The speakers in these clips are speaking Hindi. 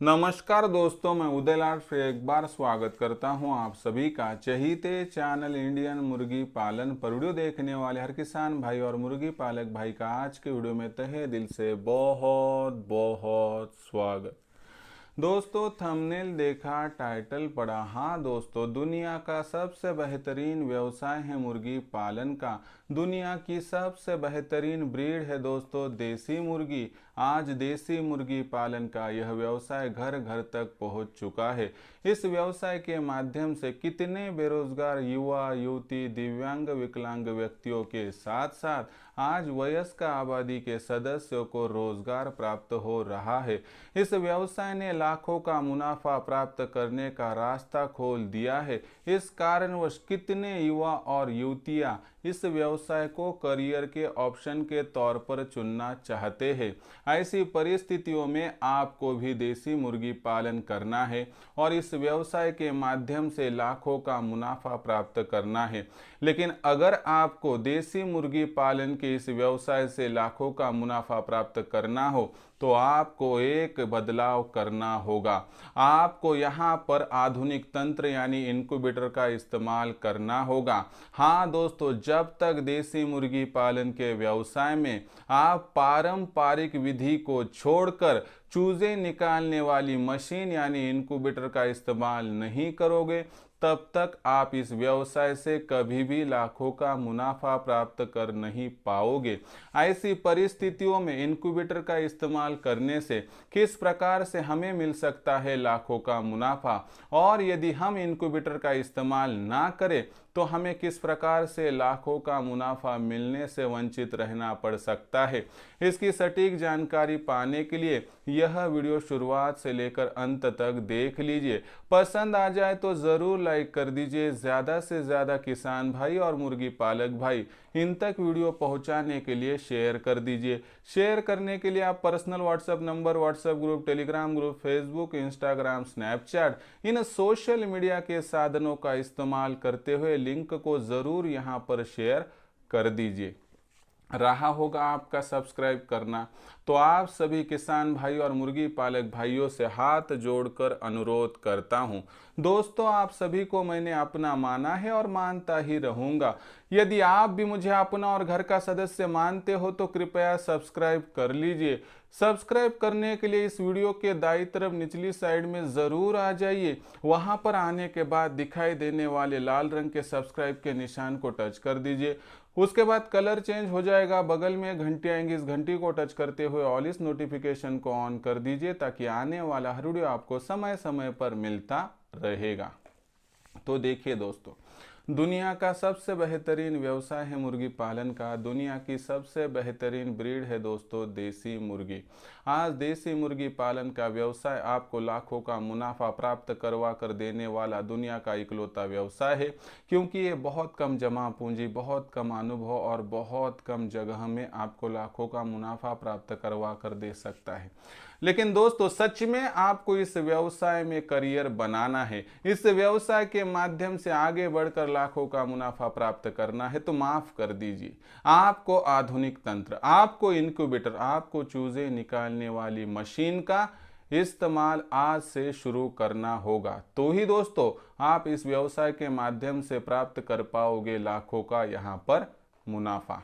नमस्कार दोस्तों, मैं उदयलाल फिर एक बार स्वागत करता हूं आप सभी का चहीते चैनल इंडियन मुर्गी पालन पर। वीडियो देखने वाले हर किसान भाई और मुर्गी पालक भाई का आज के वीडियो में तहे दिल से बहुत बहुत स्वागत। दोस्तों, थंबनेल देखा, टाइटल पढ़ा। हाँ दोस्तों, दुनिया का सबसे बेहतरीन व्यवसाय है मुर्गी पालन का। दुनिया की सबसे बेहतरीन ब्रीड है दोस्तों देसी मुर्गी। आज देसी मुर्गी पालन का यह व्यवसाय घर घर तक पहुंच चुका है। इस व्यवसाय के माध्यम से कितने बेरोजगार युवा युवती, दिव्यांग, विकलांग व्यक्तियों के साथ साथ आज वयस्क आबादी के सदस्यों को रोजगार प्राप्त हो रहा है। इस व्यवसाय ने लाखों का मुनाफा प्राप्त करने का रास्ता खोल दिया है। इस कारणवश कितने युवा और युवतियां इस व्यवसाय को करियर के ऑप्शन के तौर पर चुनना चाहते हैं। ऐसी परिस्थितियों में आपको भी देसी मुर्गी पालन करना है और इस व्यवसाय के माध्यम से लाखों का मुनाफा प्राप्त करना है। लेकिन अगर आपको देसी मुर्गी पालन के इस व्यवसाय से लाखों का मुनाफा प्राप्त करना हो तो आपको एक बदलाव करना होगा। आपको यहाँ पर आधुनिक तंत्र यानी इनक्यूबेटर का इस्तेमाल करना होगा। हाँ दोस्तों, जब तक देसी मुर्गी पालन के व्यवसाय में आप पारंपरिक विधि को छोड़कर चूजे निकालने वाली मशीन यानी इनक्यूबेटर का इस्तेमाल नहीं करोगे, तब तक आप इस व्यवसाय से कभी भी लाखों का मुनाफा प्राप्त कर नहीं पाओगे। ऐसी परिस्थितियों में इनक्यूबेटर का इस्तेमाल करने से किस प्रकार से हमें मिल सकता है लाखों का मुनाफा, और यदि हम इनक्यूबेटर का इस्तेमाल ना करें तो हमें किस प्रकार से लाखों का मुनाफा मिलने से वंचित रहना पड़ सकता है। इसकी सटीक जानकारी पाने के लिए यह वीडियो शुरुआत से लेकर अंत तक देख लीजिए। पसंद आ जाए तो ज़रूर लाइक कर दीजिए। ज़्यादा से ज़्यादा किसान भाई और मुर्गी पालक भाई इन तक वीडियो पहुंचाने के लिए शेयर कर दीजिए। शेयर करने के लिए आप personal WhatsApp number, WhatsApp group, Telegram group, Facebook, Instagram, Snapchat इन सोशल मीडिया के साधनों का इस्तेमाल करते हुए लिंक को ज़रूर यहाँ पर शेयर कर दीजिए। रहा होगा आपका सब्सक्राइब करना, तो आप सभी किसान भाई और मुर्गी पालक भाइयों से हाथ जोड़कर अनुरोध करता हूं। दोस्तों, आप सभी को मैंने अपना माना है और मानता ही रहूंगा। यदि आप भी मुझे अपना और घर का सदस्य मानते हो तो कृपया सब्सक्राइब कर लीजिए। सब्सक्राइब करने के लिए इस वीडियो के दाईं तरफ निचली साइड में ज़रूर आ जाइए। वहां पर आने के बाद दिखाई देने वाले लाल रंग के सब्सक्राइब के निशान को टच कर दीजिए। उसके बाद कलर चेंज हो जाएगा, बगल में घंटी आएंगी, इस घंटी को टच करते हुए ऑल इस नोटिफिकेशन को ऑन कर दीजिए ताकि आने वाला हर वीडियो आपको समय समय पर मिलता रहेगा। तो देखिए दोस्तों, दुनिया का सबसे बेहतरीन व्यवसाय है मुर्गी पालन का। दुनिया की सबसे बेहतरीन ब्रीड है दोस्तों देसी मुर्गी। आज देसी मुर्गी पालन का व्यवसाय आपको लाखों का मुनाफा प्राप्त करवा कर देने वाला दुनिया का इकलौता व्यवसाय है, क्योंकि ये बहुत कम जमा पूंजी, बहुत कम अनुभव और बहुत कम जगह में आपको लाखों का मुनाफा प्राप्त करवा कर दे सकता है। लेकिन दोस्तों, सच में आपको इस व्यवसाय में करियर बनाना है, इस व्यवसाय के माध्यम से आगे बढ़कर लाखों का मुनाफा प्राप्त करना है, तो माफ कर दीजिए, आपको आधुनिक तंत्र, आपको इनक्यूबेटर, आपको चूजे निकालने वाली मशीन का इस्तेमाल आज से शुरू करना होगा। तो ही दोस्तों आप इस व्यवसाय के माध्यम से प्राप्त कर पाओगे लाखों का यहाँ पर मुनाफा।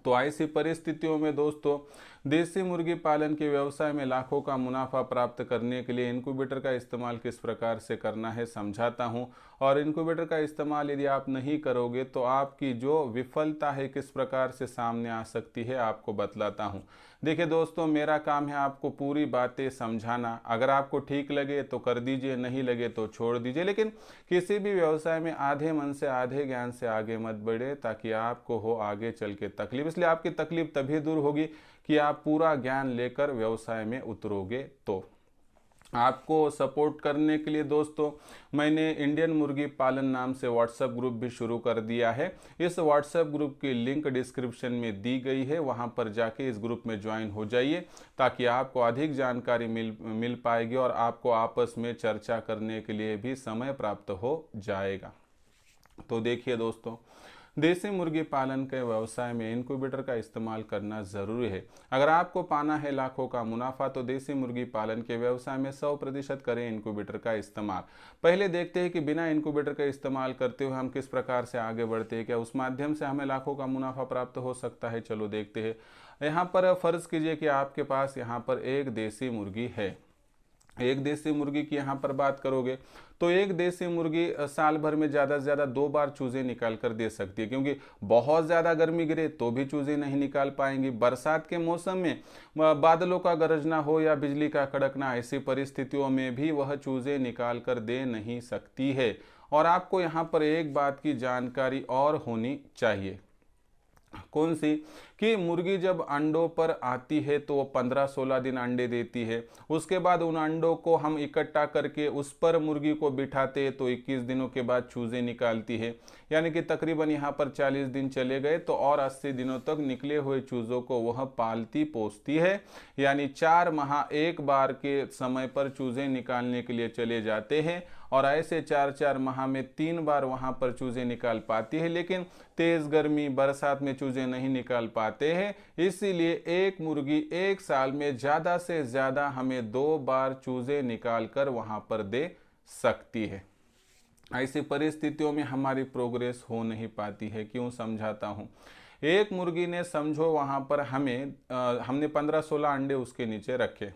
तो ऐसी परिस्थितियों में दोस्तों देसी मुर्गी पालन के व्यवसाय में लाखों का मुनाफा प्राप्त करने के लिए इनक्यूबेटर का इस्तेमाल किस प्रकार से करना है समझाता हूं। और इनक्यूबेटर का इस्तेमाल यदि आप नहीं करोगे तो आपकी जो विफलता है किस प्रकार से सामने आ सकती है आपको बतलाता हूं। देखिए दोस्तों, मेरा काम है आपको पूरी बातें समझाना। अगर आपको ठीक लगे तो कर दीजिए, नहीं लगे तो छोड़ दीजिए। लेकिन किसी भी व्यवसाय में आधे मन से, आधे ज्ञान से आगे मत बढ़े ताकि आपको हो आगे चल के तकलीफ। इसलिए आपकी तकलीफ तभी दूर होगी कि आप पूरा ज्ञान लेकर व्यवसाय में उतरोगे। तो आपको सपोर्ट करने के लिए दोस्तों मैंने इंडियन मुर्गी पालन नाम से व्हाट्सएप ग्रुप भी शुरू कर दिया है। इस व्हाट्सएप ग्रुप की लिंक डिस्क्रिप्शन में दी गई है, वहां पर जाके इस ग्रुप में ज्वाइन हो जाइए ताकि आपको अधिक जानकारी मिल पाएगी और आपको आपस में चर्चा करने के लिए भी समय प्राप्त हो जाएगा। तो देखिए दोस्तों, देसी मुर्गी पालन के व्यवसाय में इनक्यूबेटर का इस्तेमाल करना जरूरी है। अगर आपको पाना है लाखों का मुनाफा तो देसी मुर्गी पालन के व्यवसाय में 100% करें इनक्यूबेटर का इस्तेमाल। पहले देखते हैं कि बिना इनक्यूबेटर का इस्तेमाल करते हुए हम किस प्रकार से आगे बढ़ते हैं, क्या उस माध्यम से हमें लाखों का मुनाफा प्राप्त हो सकता है। चलो देखते हैं। यहाँ पर फर्ज कीजिए कि आपके पास यहाँ पर एक देसी मुर्गी है। एक देसी मुर्गी की यहाँ पर बात करोगे तो एक देसी मुर्गी साल भर में ज़्यादा से ज़्यादा 2 बार चूजे निकाल कर दे सकती है, क्योंकि बहुत ज़्यादा गर्मी गिरे तो भी चूजे नहीं निकाल पाएंगी। बरसात के मौसम में बादलों का गरजना हो या बिजली का कड़कना, ऐसी परिस्थितियों में भी वह चूजे निकाल कर दे नहीं सकती है। और आपको यहाँ पर एक बात की जानकारी और होनी चाहिए। कौन सी? कि मुर्गी जब अंडों पर आती है तो वो 15-16 दिन अंडे देती है। उसके बाद उन अंडों को हम इकट्ठा करके उस पर मुर्गी को बिठाते हैं तो 21 दिनों के बाद चूजे निकालती है। यानी कि तकरीबन यहाँ पर 40 दिन चले गए तो और 80 दिनों तक निकले हुए चूजों को वह पालती पोसती है। यानी 4 माह एक बार के समय पर चूजे निकालने के लिए चले जाते हैं और ऐसे 4-4 माह में 3 बार वहां पर चूजे निकाल पाती है। लेकिन तेज गर्मी बरसात में चूजे नहीं निकाल पाते हैं, इसीलिए एक मुर्गी एक साल में ज्यादा से ज्यादा हमें 2 बार चूजे निकाल कर वहां पर दे सकती है। ऐसी परिस्थितियों में हमारी प्रोग्रेस हो नहीं पाती है। क्यों? समझाता हूं। एक मुर्गी ने समझो वहां पर हमने 15-16 अंडे उसके नीचे रखे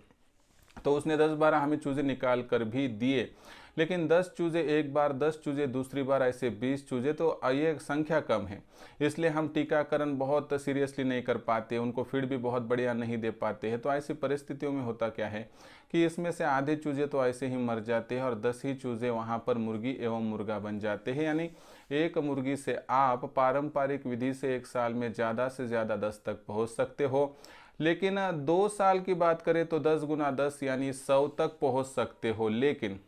तो उसने 10-12 हमें चूजे निकाल कर भी दिए, लेकिन 10 चूजे एक बार, 10 चूजे दूसरी बार, ऐसे 20 चूजे, तो ये संख्या कम है। इसलिए हम टीकाकरण बहुत सीरियसली नहीं कर पाते, उनको फीड भी बहुत बढ़िया नहीं दे पाते हैं। तो ऐसी परिस्थितियों में होता क्या है कि इसमें से आधे चूजे तो ऐसे ही मर जाते हैं और 10 ही चूजे वहाँ पर मुर्गी एवं मुर्गा बन जाते हैं। यानी एक मुर्गी से आप पारंपरिक विधि से एक साल में ज़्यादा से ज़्यादा 10 तक पहुँच सकते हो। लेकिन 2 साल की बात करें तो 10 गुना 10 यानी 100 तक पहुँच सकते हो। लेकिन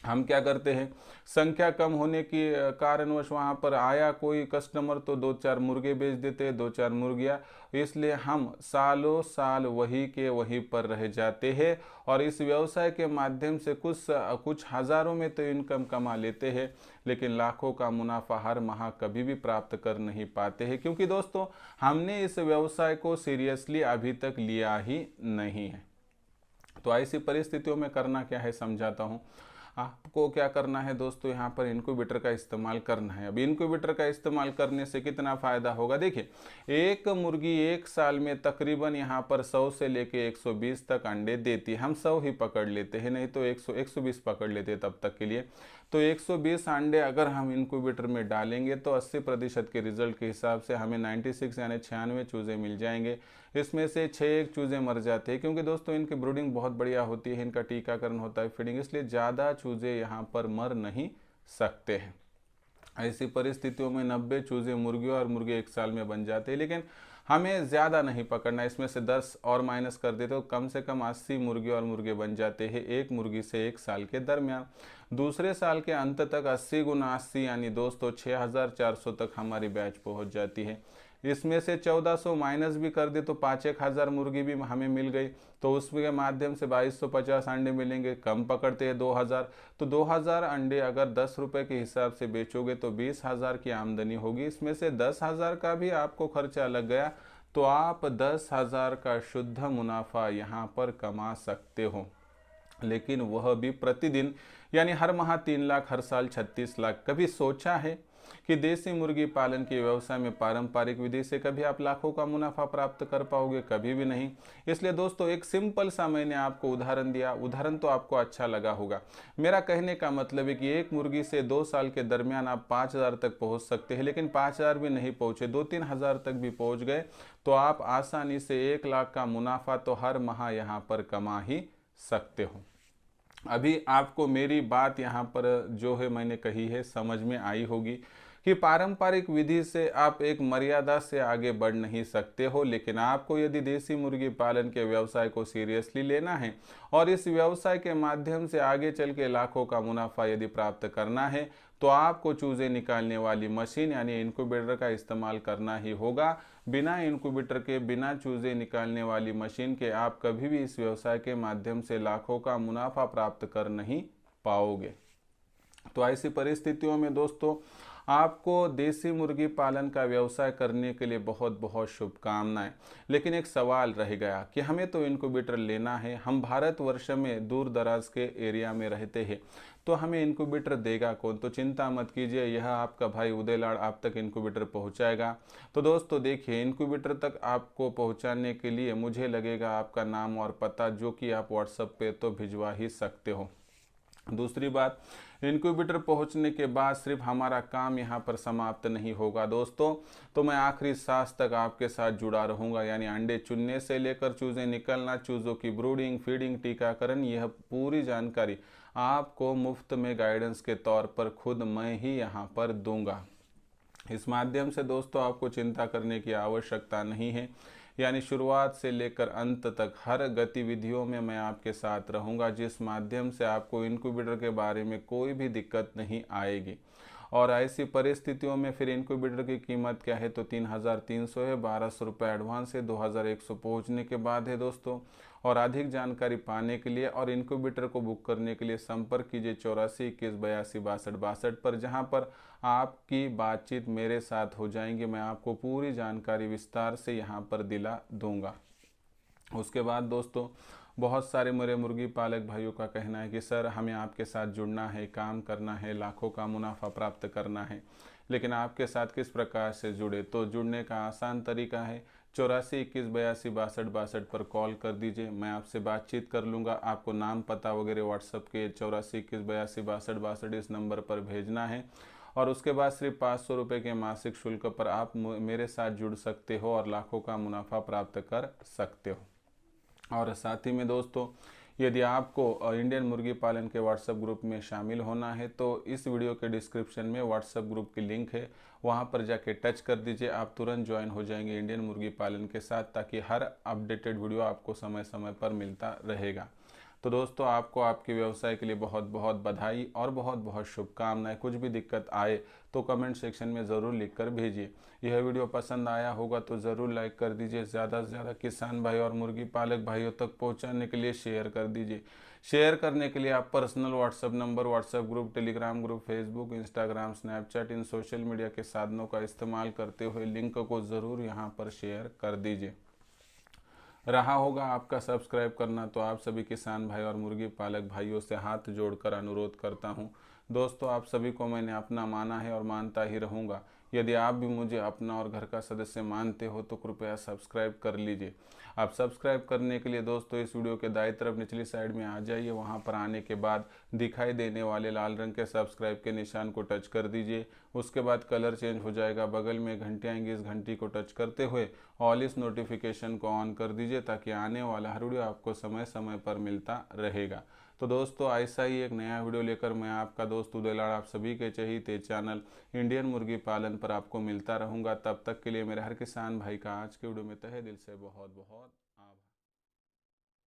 हम क्या करते हैं, संख्या कम होने की कारणवश वहाँ पर आया कोई कस्टमर तो 2-4 मुर्गे बेच देते हैं, 2-4 मुर्गियाँ। इसलिए हम सालों साल वही के वहीं पर रह जाते हैं और इस व्यवसाय के माध्यम से कुछ हज़ारों में तो इनकम कमा लेते हैं, लेकिन लाखों का मुनाफा हर माह कभी भी प्राप्त कर नहीं पाते हैं, क्योंकि दोस्तों हमने इस व्यवसाय को सीरियसली अभी तक लिया ही नहीं है। तो ऐसी परिस्थितियों में करना क्या है समझाता हूँ। आपको क्या करना है दोस्तों, यहाँ पर इनक्यूबेटर का इस्तेमाल करना है। अब इनक्यूबेटर का इस्तेमाल करने से कितना फ़ायदा होगा, देखिए एक मुर्गी एक साल में तकरीबन यहाँ पर 100 से लेके 120 तक अंडे देती है। हम 100 ही पकड़ लेते हैं, नहीं तो 120 पकड़ लेते हैं तब तक के लिए। तो 120 अंडे अगर हम इनक्यूबेटर में डालेंगे तो 80% के रिजल्ट के हिसाब से हमें 96 यानी 96 चूज़े मिल जाएंगे। इसमें से 6 चूज़े मर जाते हैं, क्योंकि दोस्तों इनकी ब्रूडिंग बहुत बढ़िया होती है, इनका टीकाकरण होता है, फीडिंग, इसलिए ज़्यादा चूज़े यहाँ पर मर नहीं सकते हैं। ऐसी परिस्थितियों में 90 चूज़े मुर्गी और मुर्गे एक साल में बन जाते हैं। लेकिन हमें ज़्यादा नहीं पकड़ना, इसमें से 10 और माइनस कर देते तो कम से कम 80 मुर्गे और मुर्गे बन जाते हैं एक मुर्गी से एक साल के दरमियान। दूसरे साल के अंत तक 80 गुना 80 यानी दोस्तों 6400 तक हमारी बैच पहुंच जाती है। इसमें से 1400 माइनस भी कर दे तो 5-1000 मुर्गी भी हमें मिल गई, तो उसके माध्यम से 2250 अंडे मिलेंगे। कम पकड़ते हैं 2000, तो 2000 अंडे अगर 10 रुपये के हिसाब से बेचोगे तो 20,000 की आमदनी होगी। इसमें से 10,000 का भी आपको खर्चा लग गया तो आप 10,000 का शुद्ध मुनाफा यहाँ पर कमा सकते हो, लेकिन वह भी प्रतिदिन, यानी हर माह 3 लाख, हर साल 36 लाख। कभी सोचा है कि देसी मुर्गी पालन के व्यवसाय में पारंपरिक विधि से कभी आप लाखों का मुनाफा प्राप्त कर पाओगे? कभी भी नहीं। इसलिए दोस्तों एक सिंपल सा मैंने आपको उदाहरण दिया, उदाहरण तो आपको अच्छा लगा होगा। मेरा कहने का मतलब है कि एक मुर्गी से 2 साल के दरमियान आप 5,000 तक पहुंच सकते हैं, लेकिन 5,000 भी नहीं पहुंचे, 2-3 हज़ार तक भी पहुंच गए तो आप आसानी से 1 लाख का मुनाफा तो हर माह यहाँ पर कमा ही सकते हो। अभी आपको मेरी बात यहाँ पर जो है मैंने कही है समझ में आई होगी कि पारंपरिक विधि से आप एक मर्यादा से आगे बढ़ नहीं सकते हो, लेकिन आपको यदि देसी मुर्गी पालन के व्यवसाय को सीरियसली लेना है और इस व्यवसाय के माध्यम से आगे चल के लाखों का मुनाफा यदि प्राप्त करना है तो आपको चूजे निकालने वाली मशीन यानी इनक्यूबेटर का इस्तेमाल करना ही होगा। बिना इनक्यूबेटर के, बिना चूजे निकालने वाली मशीन के आप कभी भी इस व्यवसाय के माध्यम से लाखों का मुनाफा प्राप्त कर नहीं पाओगे। तो ऐसी परिस्थितियों में दोस्तों आपको देसी मुर्गी पालन का व्यवसाय करने के लिए बहुत बहुत शुभकामनाएं। लेकिन एक सवाल रह गया कि हमें तो इनक्यूबेटर लेना है, हम भारतवर्ष में दूर दराज के एरिया में रहते हैं, तो हमें इनक्यूबेटर देगा कौन। तो चिंता मत कीजिए, यह आपका भाई उदय लाड आप तक इनक्यूबेटर पहुंचाएगा। तो दोस्तों देखिए, इनक्यूबेटर तक आपको पहुंचाने के लिए मुझे लगेगा आपका नाम और पता, जो कि आप व्हाट्सएप पे तो भिजवा ही सकते हो। दूसरी बात, इनक्यूबेटर पहुंचने के बाद सिर्फ हमारा काम यहां पर समाप्त नहीं होगा दोस्तों, तो मैं आखिरी सांस तक आपके साथ जुड़ा रहूंगा। यानी अंडे चुनने से लेकर चूजे निकलना, चूजों की ब्रूडिंग, फीडिंग, टीकाकरण, यह पूरी जानकारी आपको मुफ्त में गाइडेंस के तौर पर खुद मैं ही यहाँ पर दूंगा। इस माध्यम से दोस्तों आपको चिंता करने की आवश्यकता नहीं है। यानी शुरुआत से लेकर अंत तक हर गतिविधियों में मैं आपके साथ रहूंगा, जिस माध्यम से आपको इनक्यूबेटर के बारे में कोई भी दिक्कत नहीं आएगी। और ऐसी परिस्थितियों में फिर इनक्यूबेटर की कीमत क्या है, तो 3,300 है, 1,200 रुपये एडवांस है, 2,100 पहुँचने के बाद है दोस्तों। और अधिक जानकारी पाने के लिए और इनक्यूबेटर को बुक करने के लिए संपर्क कीजिए 84 21 82 62 पर, जहां पर आपकी बातचीत मेरे साथ हो जाएंगी। मैं आपको पूरी जानकारी विस्तार से यहां पर दिला दूंगा। उसके बाद दोस्तों, बहुत सारे मेरे मुर्गी पालक भाइयों का कहना है कि सर हमें आपके साथ जुड़ना है, काम करना है, लाखों का मुनाफा प्राप्त करना है, लेकिन आपके साथ किस प्रकार से जुड़े। तो जुड़ने का आसान तरीका है, 84 21 82 62 पर कॉल कर दीजिए, मैं आपसे बातचीत कर लूँगा। आपको नाम पता वगैरह व्हाट्सअप के 84 21 82 62 इस नंबर पर भेजना है। और उसके बाद सिर्फ 500 रुपये के मासिक शुल्क पर आप मेरे साथ जुड़ सकते हो और लाखों का मुनाफा प्राप्त कर सकते हो। और साथ ही में दोस्तों, यदि आपको इंडियन मुर्गी पालन के व्हाट्सएप ग्रुप में शामिल होना है, तो इस वीडियो के डिस्क्रिप्शन में व्हाट्सएप ग्रुप की लिंक है, वहां पर जाके टच कर दीजिए। आप तुरंत ज्वाइन हो जाएंगे इंडियन मुर्गी पालन के साथ, ताकि हर अपडेटेड वीडियो आपको समय समय पर मिलता रहेगा। तो दोस्तों, आपको आपके व्यवसाय के लिए बहुत बहुत बधाई और बहुत बहुत शुभकामनाएं। कुछ भी दिक्कत आए तो कमेंट सेक्शन में ज़रूर लिखकर भेजिए। यह वीडियो पसंद आया होगा तो ज़रूर लाइक कर दीजिए। ज़्यादा से ज़्यादा किसान भाई और मुर्गी पालक भाइयों तक पहुंचाने के लिए शेयर कर दीजिए। शेयर करने के लिए आप personal WhatsApp number, WhatsApp group, Telegram group, Facebook, Instagram, Snapchat, इन सोशल मीडिया के साधनों का इस्तेमाल करते हुए लिंक को ज़रूर यहाँ पर शेयर कर दीजिए। रहा होगा आपका सब्सक्राइब करना, तो आप सभी किसान भाई और मुर्गी पालक भाइयों से हाथ जोड़कर अनुरोध करता हूं। दोस्तों, आप सभी को मैंने अपना माना है और मानता ही रहूँगा। यदि आप भी मुझे अपना और घर का सदस्य मानते हो तो कृपया सब्सक्राइब कर लीजिए। आप सब्सक्राइब करने के लिए दोस्तों इस वीडियो के दाईं तरफ निचली साइड में आ जाइए। वहां पर आने के बाद दिखाई देने वाले लाल रंग के सब्सक्राइब के निशान को टच कर दीजिए। उसके बाद कलर चेंज हो जाएगा, बगल में घंटी आएंगी, इस घंटी को टच करते हुए ऑल इस नोटिफिकेशन को ऑन कर दीजिए, ताकि आने वाला हर वीडियो आपको समय समय पर मिलता रहेगा। तो दोस्तों, ऐसा ही एक नया वीडियो लेकर मैं आपका दोस्त उदय लाड आप सभी के चहेते चैनल इंडियन मुर्गी पालन पर आपको मिलता रहूंगा। तब तक के लिए मेरे हर किसान भाई का आज के वीडियो में तहे दिल से बहुत बहुत